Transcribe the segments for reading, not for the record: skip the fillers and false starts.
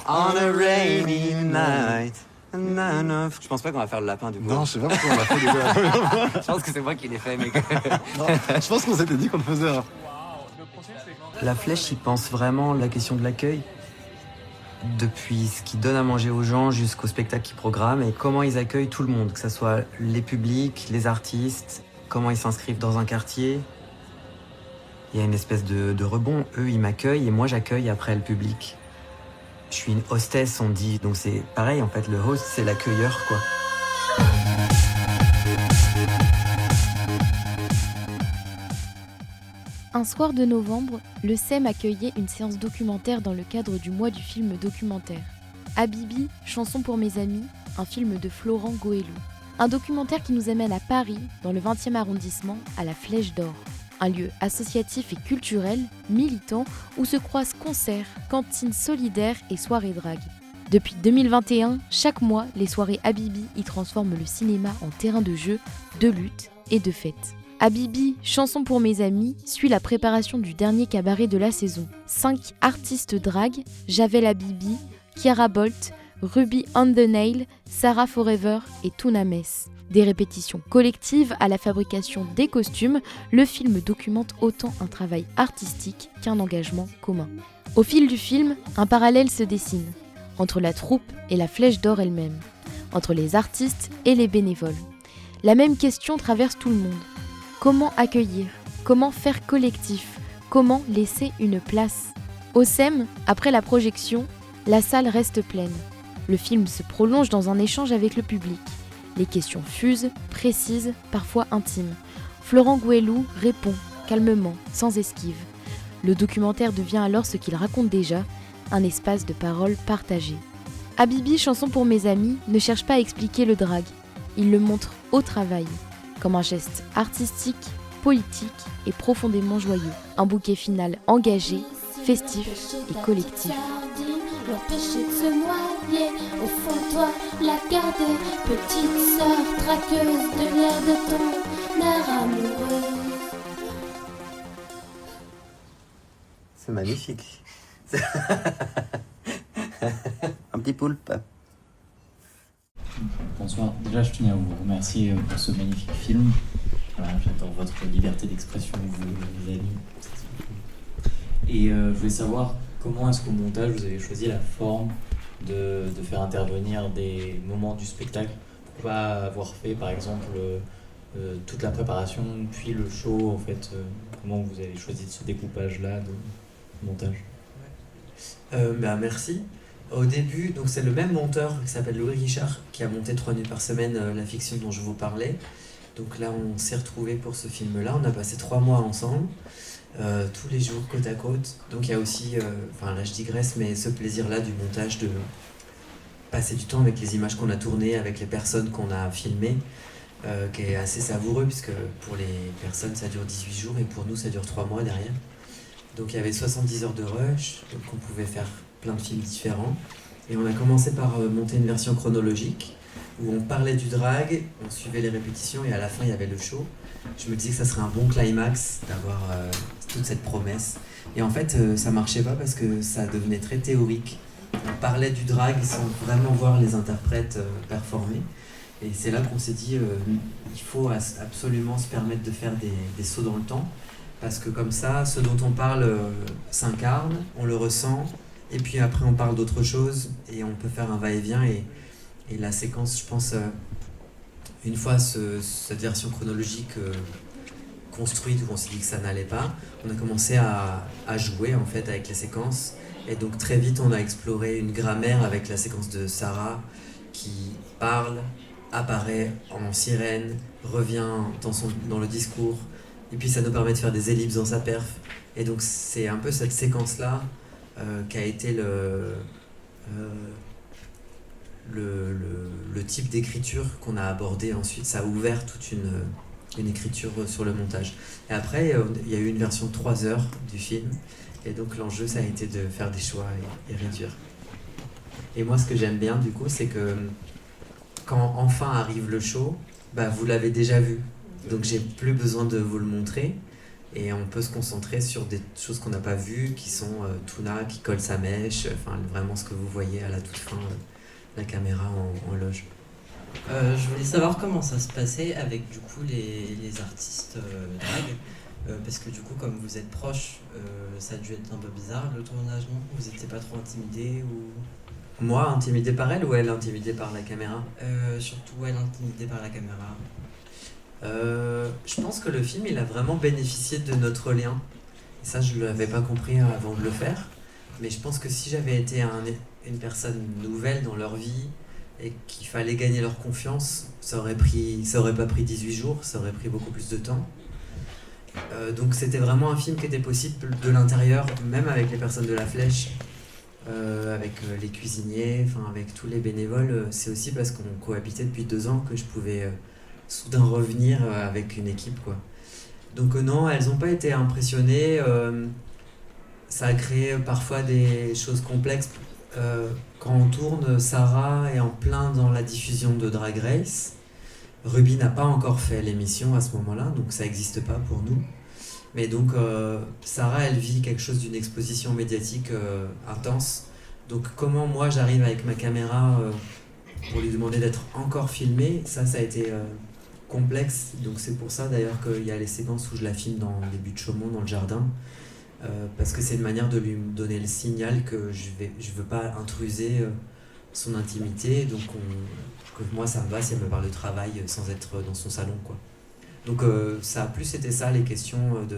On a rainy night. Je pense pas qu'on va faire le lapin du coup. Non, je sais pas pourquoi on l'a fait déjà. Je pense que c'est moi qui l'ai fait, mec. Non, je pense qu'on s'était dit qu'on le faisait. Hein. La Flèche, il pense vraiment la question de l'accueil. Depuis ce qu'ils donnent à manger aux gens jusqu'au spectacle qu'ils programment et comment ils accueillent tout le monde, que ce soit les publics, les artistes, comment ils s'inscrivent dans un quartier. Il y a une espèce de rebond. Eux, ils m'accueillent et moi, j'accueille après le public. Je suis une hostess, on dit. Donc c'est pareil, en fait, le host, c'est l'accueilleur, quoi. Un soir de novembre, le SEM accueillait une séance documentaire dans le cadre du mois du film documentaire. Habibi, chanson pour mes amis, un film de Florent Goëlou. Un documentaire qui nous amène à Paris, dans le 20e arrondissement, à la Flèche d'Or. Un lieu associatif et culturel, militant, où se croisent concerts, cantines solidaires et soirées drague. Depuis 2021, chaque mois, les soirées Habibi y transforment le cinéma en terrain de jeu, de lutte et de fête. Habibi, chanson pour mes amis, suit la préparation du dernier cabaret de la saison. 5 artistes drague, Javel Habibi, Kiara Bolt, Ruby on the Nail, Sarah Forever et Tuna Mess. Des répétitions collectives à la fabrication des costumes, le film documente autant un travail artistique qu'un engagement commun. Au fil du film, un parallèle se dessine entre la troupe et la Flèche d'Or elle-même, entre les artistes et les bénévoles. La même question traverse tout le monde. Comment accueillir ? Comment faire collectif ? Comment laisser une place ? Au SEM, après la projection, la salle reste pleine. Le film se prolonge dans un échange avec le public. Les questions fusent, précises, parfois intimes. Florent Goëlou répond, calmement, sans esquive. Le documentaire devient alors ce qu'il raconte déjà, un espace de parole partagée. Habibi, chanson pour mes amis, ne cherche pas à expliquer le drague. Il le montre au travail, comme un geste artistique, politique et profondément joyeux. Un bouquet final engagé, festif et collectif. L'empêcher de se noyer, au fond de toi, la garder, petite sœur traqueuse de l'air de ton air amoureux. C'est magnifique. Un petit poulpe. Bonsoir, déjà je tenais à vous remercier pour ce magnifique film. Voilà, j'adore votre liberté d'expression, vous les amis. Et je voulais savoir comment est-ce qu'au montage vous avez choisi la forme de faire intervenir des moments du spectacle. Pourquoi avoir fait par exemple toute la préparation puis le show en fait, comment vous avez choisi ce découpage-là de montage? Merci. Au début, donc c'est le même monteur qui s'appelle Louis Richard qui a monté 3 nuits par semaine la fiction dont je vous parlais. Donc là, on s'est retrouvés pour ce film-là. On a passé 3 mois ensemble, tous les jours côte à côte. Donc il y a aussi, là je digresse, mais ce plaisir-là du montage, de passer du temps avec les images qu'on a tournées, avec les personnes qu'on a filmées, qui est assez savoureux puisque pour les personnes ça dure 18 jours et pour nous ça dure 3 mois derrière. Donc il y avait 70 heures de rush, donc on pouvait faire plein de films différents. Et on a commencé par monter une version chronologique où on parlait du drag, on suivait les répétitions et à la fin il y avait le show. Je me disais que ça serait un bon climax d'avoir toute cette promesse. Et en fait ça marchait pas parce que ça devenait très théorique. On parlait du drag sans vraiment voir les interprètes performer. Et c'est là qu'on s'est dit il faut absolument se permettre de faire des sauts dans le temps. Parce que comme ça, ce dont on parle s'incarne, on le ressent, et puis après on parle d'autre chose, et on peut faire un va-et-vient, et la séquence, je pense, une fois cette version chronologique construite, où on s'est dit que ça n'allait pas, on a commencé à jouer en fait avec les séquences, et donc très vite on a exploré une grammaire avec la séquence de Sarah, qui parle, apparaît en sirène, revient dans le discours, et puis ça nous permet de faire des ellipses dans sa perf. Et donc c'est un peu cette séquence-là qui a été le type d'écriture qu'on a abordé ensuite. Ça a ouvert toute une écriture sur le montage. Et après, il y a eu une version de 3 heures du film. Et donc l'enjeu, ça a été de faire des choix et réduire. Et moi, ce que j'aime bien, du coup, c'est que quand enfin arrive le show, vous l'avez déjà vu. Donc j'ai plus besoin de vous le montrer. Et on peut se concentrer sur des choses qu'on n'a pas vues, qui sont Tuna qui colle sa mèche, enfin vraiment ce que vous voyez à la toute fin, la caméra en loge. Je voulais savoir comment ça se passait avec du coup les artistes drag, parce que du coup comme vous êtes proches, ça a dû être un peu bizarre le tournage, non? Vous n'étiez pas trop intimidés ou... Moi, intimidé par elle ou elle intimidée par la caméra? Surtout elle intimidée par la caméra. Je pense que le film il a vraiment bénéficié de notre lien. Et ça, je ne l'avais pas compris avant de le faire. Mais je pense que si j'avais été une personne nouvelle dans leur vie et qu'il fallait gagner leur confiance, ça aurait pas pris 18 jours, ça aurait pris beaucoup plus de temps. Donc c'était vraiment un film qui était possible de l'intérieur, même avec les personnes de la Flèche, avec les cuisiniers, enfin avec tous les bénévoles. C'est aussi parce qu'on cohabitait depuis 2 ans que je pouvais soudain revenir avec une équipe, quoi. Donc non, elles n'ont pas été impressionnées. Ça a créé parfois des choses complexes. Quand on tourne, Sarah est en plein dans la diffusion de Drag Race. Ruby n'a pas encore fait l'émission à ce moment-là, donc ça n'existe pas pour nous. Mais donc Sarah, elle vit quelque chose d'une exposition médiatique intense. Donc comment moi j'arrive avec ma caméra pour lui demander d'être encore filmée, ça a été complexe. Donc c'est pour ça d'ailleurs qu'il y a les séquences où je la filme dans les buts de Chaumont, dans le jardin. Parce que c'est une manière de lui donner le signal que je veux pas intruser son intimité, donc que moi ça me va si elle me parle de travail sans être dans son salon, quoi. Donc ça a plus été ça, les questions de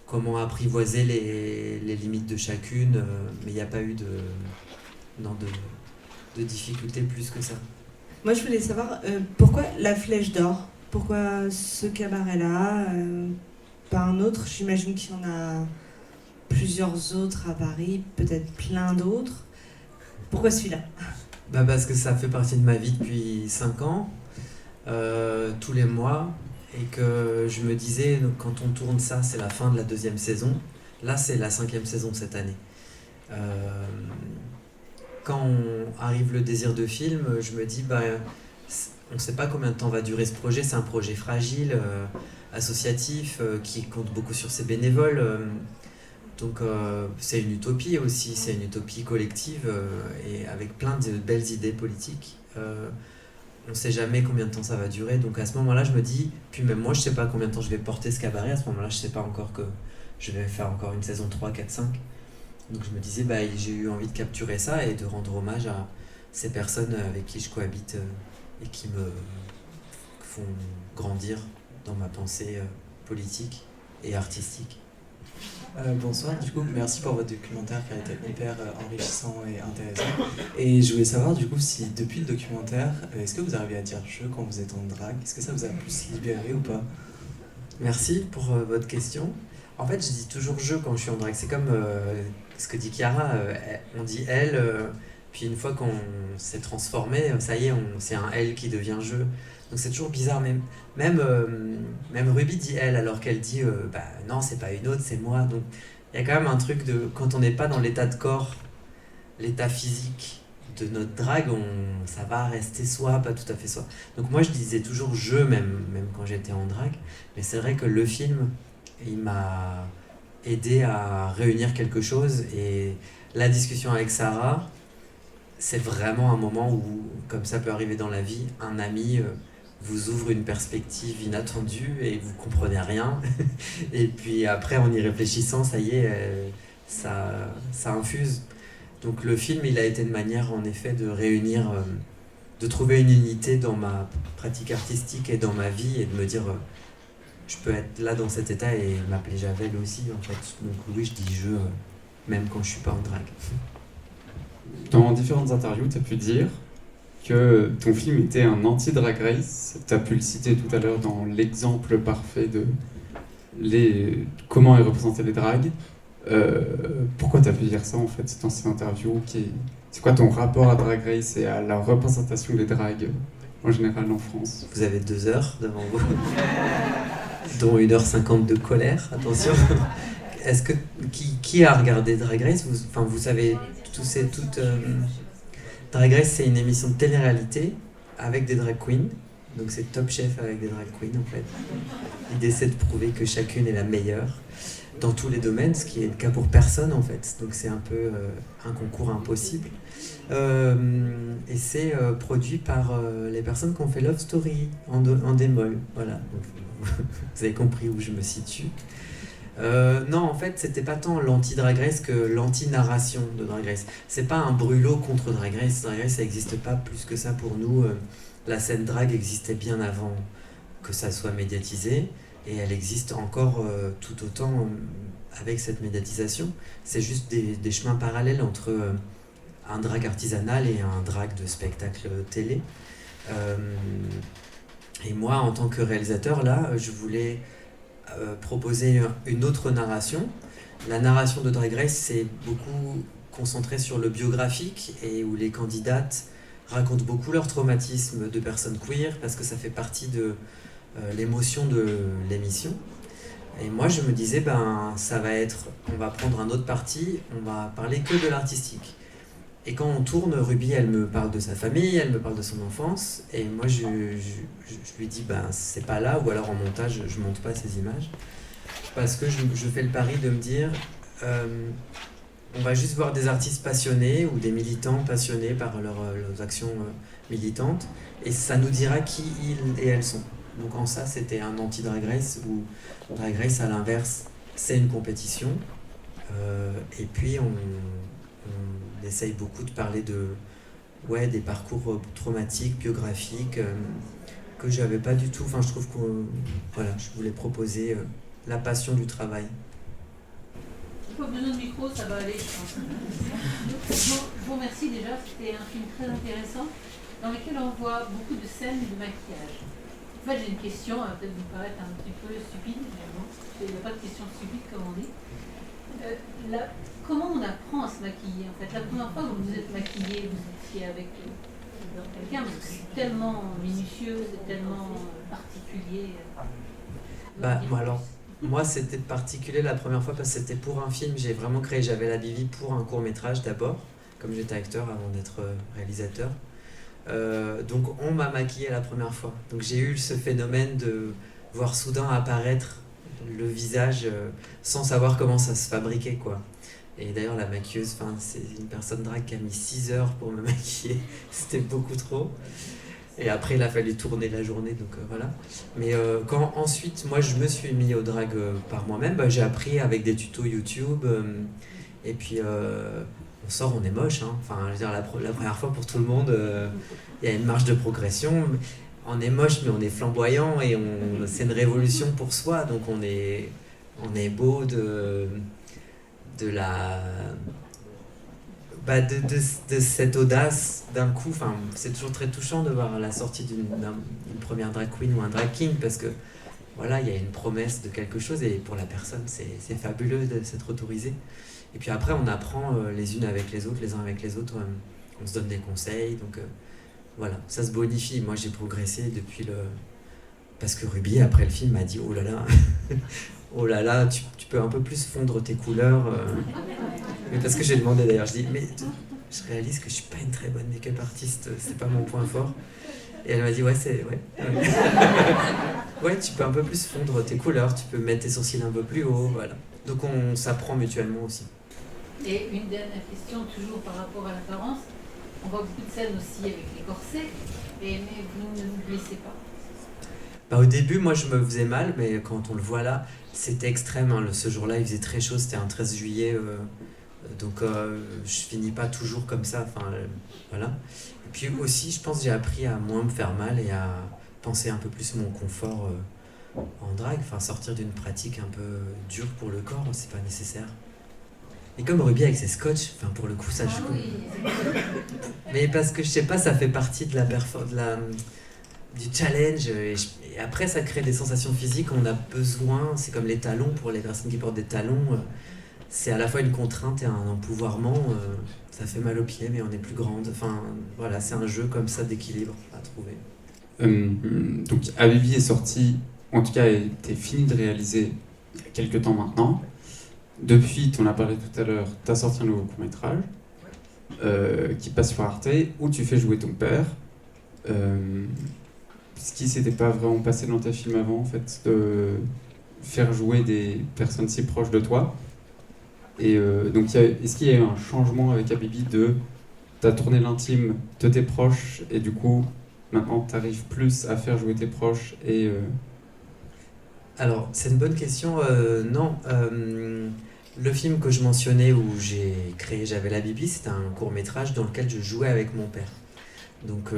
comment apprivoiser les limites de chacune, mais il n'y a pas eu de difficulté plus que ça. Moi je voulais savoir pourquoi la Flèche d'Or, pourquoi ce cabaret-là, pas un autre. J'imagine qu'il y en a plusieurs autres à Paris, peut-être plein d'autres. Pourquoi celui-là? Parce que ça fait partie de ma vie depuis 5 ans, tous les mois, et que je me disais, quand on tourne ça, c'est la fin de la 2e saison. Là, c'est la 5e saison cette année. Quand arrive le désir de film, je me dis, on ne sait pas combien de temps va durer ce projet. C'est un projet fragile, associatif, qui compte beaucoup sur ses bénévoles. Donc c'est une utopie aussi, c'est une utopie collective et avec plein de belles idées politiques. On ne sait jamais combien de temps ça va durer. Donc à ce moment-là, je me dis, puis même moi, je ne sais pas combien de temps je vais porter ce cabaret. À ce moment-là, je ne sais pas encore que je vais faire encore une saison 3, 4, 5. Donc je me disais, j'ai eu envie de capturer ça et de rendre hommage à ces personnes avec qui je cohabite et qui me font grandir dans ma pensée politique et artistique. Bonsoir, du coup, merci pour votre documentaire qui a été hyper enrichissant et intéressant. Et je voulais savoir, du coup, si depuis le documentaire, est-ce que vous arrivez à dire je quand vous êtes en drague? Est-ce que ça vous a plus libéré ou pas? Merci pour votre question. En fait, je dis toujours je quand je suis en drague. C'est comme ce que dit Chiara, on dit elle, puis une fois qu'on s'est transformé, ça y est, c'est un elle qui devient je. Donc c'est toujours bizarre, même Ruby dit elle alors qu'elle dit non, c'est pas une autre, c'est moi. Donc il y a quand même un truc de quand on n'est pas dans l'état de corps, l'état physique de notre drague, ça va rester soi, pas tout à fait soi. Donc moi je disais toujours je même quand j'étais en drague, mais c'est vrai que le film il m'a aidé à réunir quelque chose et la discussion avec Sarah, c'est vraiment un moment où, comme ça peut arriver dans la vie, un ami vous ouvre une perspective inattendue et vous comprenez rien. Et puis après, en y réfléchissant, ça y est, ça infuse. Donc le film, il a été une manière, en effet, de réunir, de trouver une unité dans ma pratique artistique et dans ma vie et de me dire, je peux être là dans cet état et m'appeler Javel aussi, en fait. Donc oui, je dis je, même quand je suis pas en drague. Dans différentes interviews, tu as pu dire que ton film était un anti-Drag Race. Tu as pu le citer tout à l'heure dans l'exemple parfait de comment est représenté les dragues. Pourquoi tu as pu dire ça en fait dans cette interview c'est quoi ton rapport à Drag Race et à la représentation des dragues en général en France? Vous avez 2 heures devant vous, dont 1h50 de colère, attention. Est-ce que qui a regardé Drag Race? Vous savez, Drag Race, c'est une émission de télé-réalité avec des drag queens Donc c'est Top Chef avec des drag queens en fait. L'idée c'est de prouver que chacune est la meilleure dans tous les domaines, ce qui est le cas pour personne en fait. Donc c'est un peu un concours impossible. Et c'est produit par les personnes qui ont fait Love Story en démol. Voilà, donc, vous avez compris où je me situe. Non, en fait, c'était pas tant l'anti-Drag Race que l'anti-narration de Drag Race. C'est pas un brûlot contre Drag Race. Drag Race, ça n'existe pas plus que ça pour nous. La scène drag existait bien avant que ça soit médiatisé. Et elle existe encore tout autant avec cette médiatisation. C'est juste des chemins parallèles entre un drag artisanal et un drag de spectacle télé. Et moi, en tant que réalisateur, là, je voulais proposer une autre narration. La narration de Drag Race, c'est beaucoup concentré sur le biographique et où les candidates racontent beaucoup leur traumatisme de personnes queer parce que ça fait partie de l'émotion de l'émission. Et moi, je me disais, ça va être, on va prendre un autre parti, on va parler que de l'artistique. Et quand on tourne, Ruby, elle me parle de sa famille, elle me parle de son enfance, et moi, je lui dis, c'est pas là, ou alors en montage, je monte pas ces images, parce que je fais le pari de me dire, on va juste voir des artistes passionnés, ou des militants passionnés par leurs actions militantes, et ça nous dira qui ils et elles sont. Donc en ça, c'était un anti-Drag Race, où Drag Race, à l'inverse, c'est une compétition, et puis on essaye beaucoup de parler des parcours traumatiques, biographiques, que j'avais pas du tout. Enfin, je trouve que je voulais proposer la passion du travail. Pas besoin de micro, ça va aller, je pense. Je vous remercie déjà, c'était un film très intéressant dans lequel on voit beaucoup de scènes de maquillage. En fait, j'ai une question, elle va peut-être vous paraître un petit peu stupide, mais bon, il n'y a pas de question stupide comme on dit. Comment on apprend à se maquiller en fait? La première fois que vous vous êtes maquillé, vous étiez avec quelqu'un, mais c'est tellement minutieux, c'est tellement particulier. Moi, c'était particulier la première fois parce que c'était pour un film. J'ai vraiment créé, j'avais la Bivi pour un court-métrage d'abord, comme j'étais acteur avant d'être réalisateur. Donc on m'a maquillé la première fois. Donc j'ai eu ce phénomène de voir soudain apparaître le visage sans savoir comment ça se fabriquait, quoi. Et d'ailleurs la maquilleuse, c'est une personne drague qui a mis 6 heures pour me maquiller. C'était beaucoup trop. Et après il a fallu tourner la journée, donc voilà. Mais quand ensuite moi je me suis mis au drag par moi-même, j'ai appris avec des tutos YouTube. Et puis on sort, on est moche, hein. Enfin, je veux dire, la première fois pour tout le monde, il y a une marge de progression. On est moche, mais on est flamboyant et c'est une révolution pour soi. Donc on est beau de cette audace d'un coup. Enfin, c'est toujours très touchant de voir la sortie d'une première drag queen ou un drag king parce que voilà, il y a une promesse de quelque chose et pour la personne, c'est fabuleux de s'être autorisé. Et puis après, on apprend les unes avec les autres, les uns avec les autres. On se donne des conseils. Donc voilà, ça se bonifie. Moi, j'ai progressé depuis parce que Ruby, après le film, m'a dit « Oh là là, oh là là, tu peux un peu plus fondre tes couleurs. » Mais parce que j'ai demandé d'ailleurs, je dis « Mais je réalise que je suis pas une très bonne make-up artiste, c'est pas mon point fort. » Et elle m'a dit « Ouais, ouais, tu peux un peu plus fondre tes couleurs, tu peux mettre tes sourcils un peu plus haut, voilà. » Donc on s'apprend mutuellement aussi. Et une dernière question, toujours par rapport à l'apparence. On voit beaucoup de scènes aussi avec les corsets, mais vous ne vous blessez pas? Au début, moi, je me faisais mal, mais quand on le voit là, c'était extrême. Hein. Ce jour-là, il faisait très chaud, c'était un 13 juillet, donc je finis pas toujours comme ça. Voilà. Et puis aussi, je pense que j'ai appris à moins me faire mal et à penser un peu plus mon confort en drague. Enfin, sortir d'une pratique un peu dure pour le corps, c'est pas nécessaire. Et comme Ruby avec ses scotch, pour le coup, ça joue. Oui. Mais parce que je sais pas, ça fait partie de du challenge. Et après, ça crée des sensations physiques. On a besoin, c'est comme les talons pour les personnes qui portent des talons. C'est à la fois une contrainte et un empouvoirment. Ça fait mal aux pieds, mais on est plus grande. Enfin, voilà, c'est un jeu comme ça d'équilibre à trouver. Donc, Habibi est sorti, en tout cas, a été fini de réaliser il y a quelques temps maintenant. Depuis, tu en as parlé tout à l'heure, tu as sorti un nouveau court-métrage qui passe sur Arte, où tu fais jouer ton père. ce qui s'était pas vraiment passé dans tes films avant, en fait, de faire jouer des personnes si proches de toi. Et donc, est-ce qu'il y a eu un changement avec Habibi de t'as tourné l'intime de tes proches et du coup, maintenant, t'arrives plus à faire jouer tes proches et... Alors, c'est une bonne question. Non, le film que je mentionnais où j'ai créé J'avais la Bibi, c'était un court-métrage dans lequel je jouais avec mon père. Donc,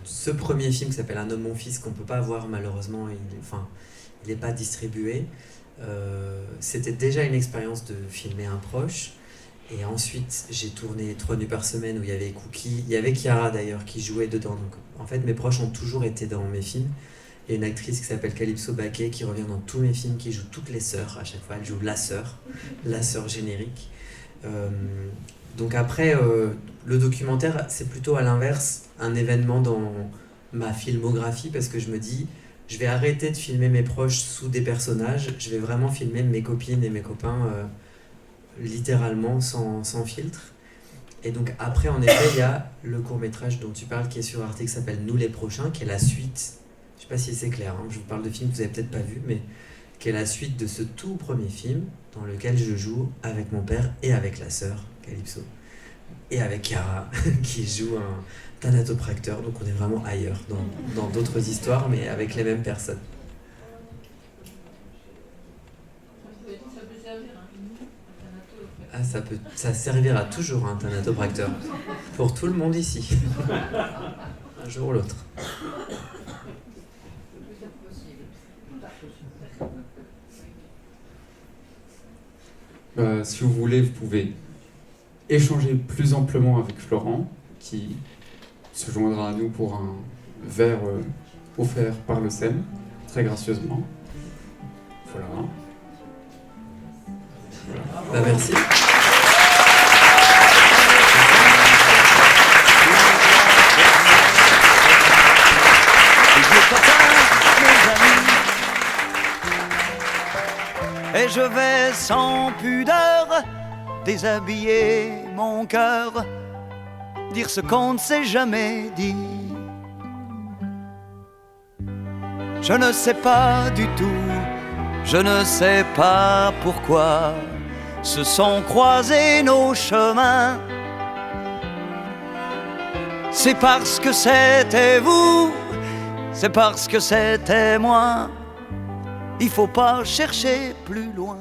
ce premier film qui s'appelle Un homme, mon fils, qu'on ne peut pas voir malheureusement, il n'est pas distribué. C'était déjà une expérience de filmer un proche. Et ensuite, j'ai tourné 3 nuits par semaine où il y avait Cookie, il y avait Chiara d'ailleurs qui jouait dedans. Donc, en fait, mes proches ont toujours été dans mes films. Il y a une actrice qui s'appelle Calypso Baquet qui revient dans tous mes films, qui joue toutes les sœurs à chaque fois. Elle joue la sœur générique. Donc après, le documentaire, c'est plutôt à l'inverse, un événement dans ma filmographie parce que je me dis, je vais arrêter de filmer mes proches sous des personnages, je vais vraiment filmer mes copines et mes copains littéralement sans filtre. Et donc après, en effet, il y a le court-métrage dont tu parles qui est sur Arte qui s'appelle Nous les prochains, qui est la suite. Je sais pas si c'est clair, hein, je vous parle de films que vous avez peut-être pas vus, mais qui est la suite de ce tout premier film dans lequel je joue avec mon père et avec la sœur, Calypso, et avec Chiara, qui joue un thanatopracteur, donc on est vraiment ailleurs, dans d'autres histoires, mais avec les mêmes personnes. Ah, ça servira toujours un thanatopracteur, pour tout le monde ici, un jour ou l'autre. Si vous voulez, vous pouvez échanger plus amplement avec Florent, qui se joindra à nous pour un verre offert par le SEM, très gracieusement. Voilà. Bah, merci. Et je vais sans pudeur déshabiller mon cœur, dire ce qu'on ne s'est jamais dit. Je ne sais pas du tout, je ne sais pas pourquoi se sont croisés nos chemins. C'est parce que c'était vous, c'est parce que c'était moi. Il faut pas chercher plus loin.